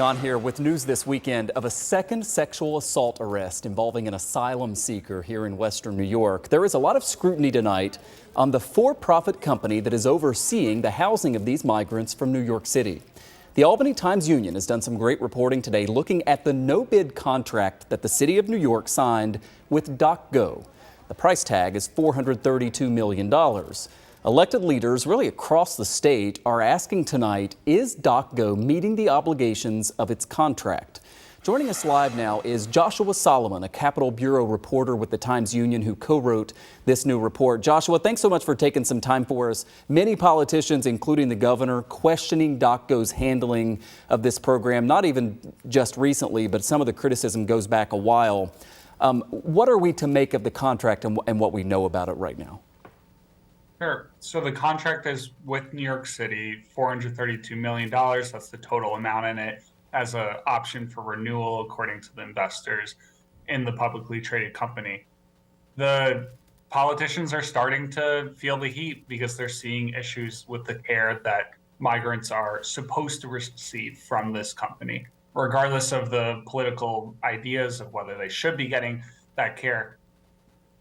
On here with news this weekend of a second sexual assault arrest involving an asylum seeker here in Western New York. There is a lot of scrutiny tonight on the for-profit company that is overseeing the housing of these migrants from New York City. The Albany Times-Union has done some great reporting today looking at the no-bid contract that the city of New York signed with DOCGO. The price tag is $432 million. Elected leaders really across the state are asking tonight, is DOCGO meeting the obligations of its contract? Joining us live now is Joshua Solomon, a Capitol Bureau reporter with the Times-Union who co-wrote this new report. Joshua, thanks so much for taking some time for us. Many politicians, including the governor, questioning DOCGO's handling of this program, not even just recently, but some of the criticism goes back a while. What are we to make of the contract and what we know about it right now? Sure. So the contract is with New York City, $432 million. That's the total amount in it as an option for renewal, according to the investors in the publicly traded company. The politicians are starting to feel the heat because they're seeing issues with the care that migrants are supposed to receive from this company, regardless of the political ideas of whether they should be getting that care.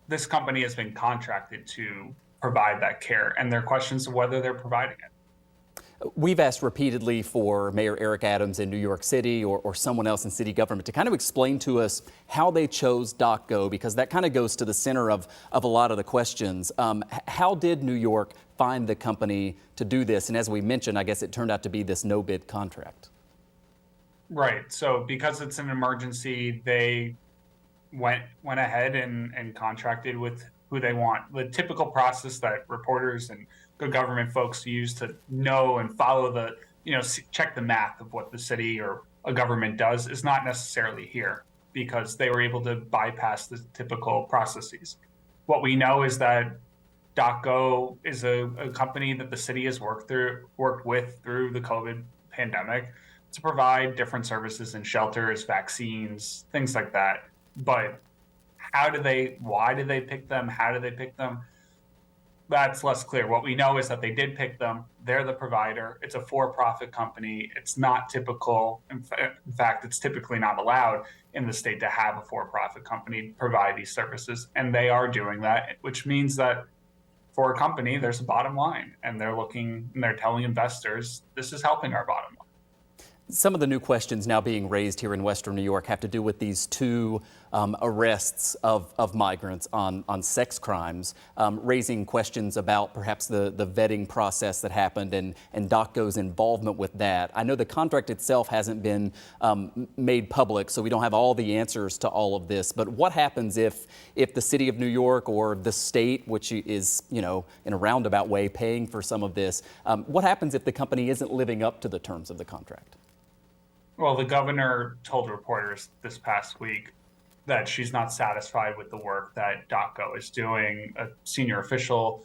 This company has been contracted to provide that care, and there are questions of whether they're providing it. We've asked repeatedly for Mayor Eric Adams in New York City or someone else in city government to kind of explain to us how they chose DOCGO, because that kind of goes to the center of a lot of the questions. How did New York find the company to do this? And as we mentioned, I guess it turned out to be this no-bid contract. Right. So because it's an emergency, they went ahead and contracted with who they want. The typical process that reporters and good government folks use to know and follow the, check the math of what the city or a government does is not necessarily here, because they were able to bypass the typical processes. What we know is that DOCGO is a company that the city has worked with through the COVID pandemic to provide different services and shelters, vaccines, things like that. But why did they pick them? How did they pick them? That's less clear. What we know is that they did pick them. They're the provider. It's a for-profit company. It's not typical. In fact, it's typically not allowed in the state to have a for-profit company provide these services. And they are doing that, which means that for a company, there's a bottom line. And they're telling investors, this is helping our bottom line. Some of the new questions now being raised here in Western New York have to do with these two arrests of migrants on sex crimes, raising questions about perhaps the vetting process that happened and DOCGO's involvement with that. I know the contract itself hasn't been made public, so we don't have all the answers to all of this. But what happens if the city of New York or the state, which is, in a roundabout way paying for some of this, what happens if the company isn't living up to the terms of the contract? Well, the governor told reporters this past week that she's not satisfied with the work that DOCGO is doing. A senior official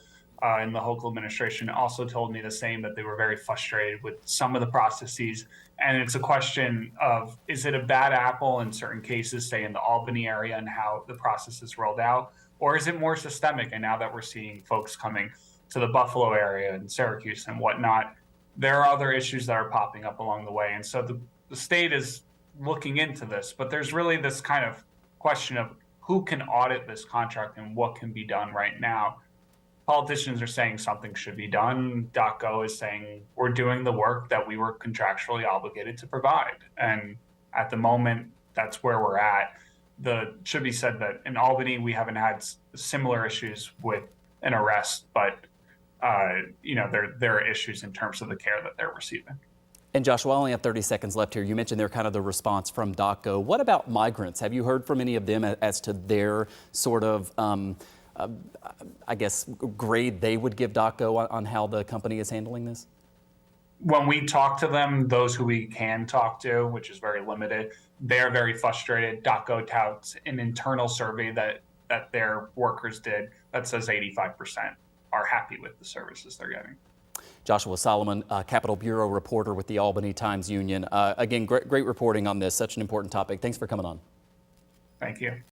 in the local administration also told me the same, that they were very frustrated with some of the processes. And it's a question of, is it a bad apple in certain cases, say in the Albany area and how the process is rolled out? Or is it more systemic? And now that we're seeing folks coming to the Buffalo area and Syracuse and whatnot, there are other issues that are popping up along the way. And so the state is looking into this, but there's really this kind of question of who can audit this contract and what can be done right now. Politicians are saying something should be done. DOCGO is saying we're doing the work that we were contractually obligated to provide. And at the moment, that's where we're at. It should be said that in Albany, we haven't had similar issues with an arrest, but there are issues in terms of the care that they're receiving. And Joshua, I only have 30 seconds left here. You mentioned they're kind of the response from DOCGO. What about migrants? Have you heard from any of them as to their sort of, I guess, grade they would give DOCGO on how the company is handling this? When we talk to them, those who we can talk to, which is very limited, they're very frustrated. DOCGO touts an internal survey that their workers did that says 85% are happy with the services they're getting. Joshua Solomon, Capitol Bureau reporter with the Albany Times-Union. Again, great reporting on this, such an important topic. Thanks for coming on. Thank you.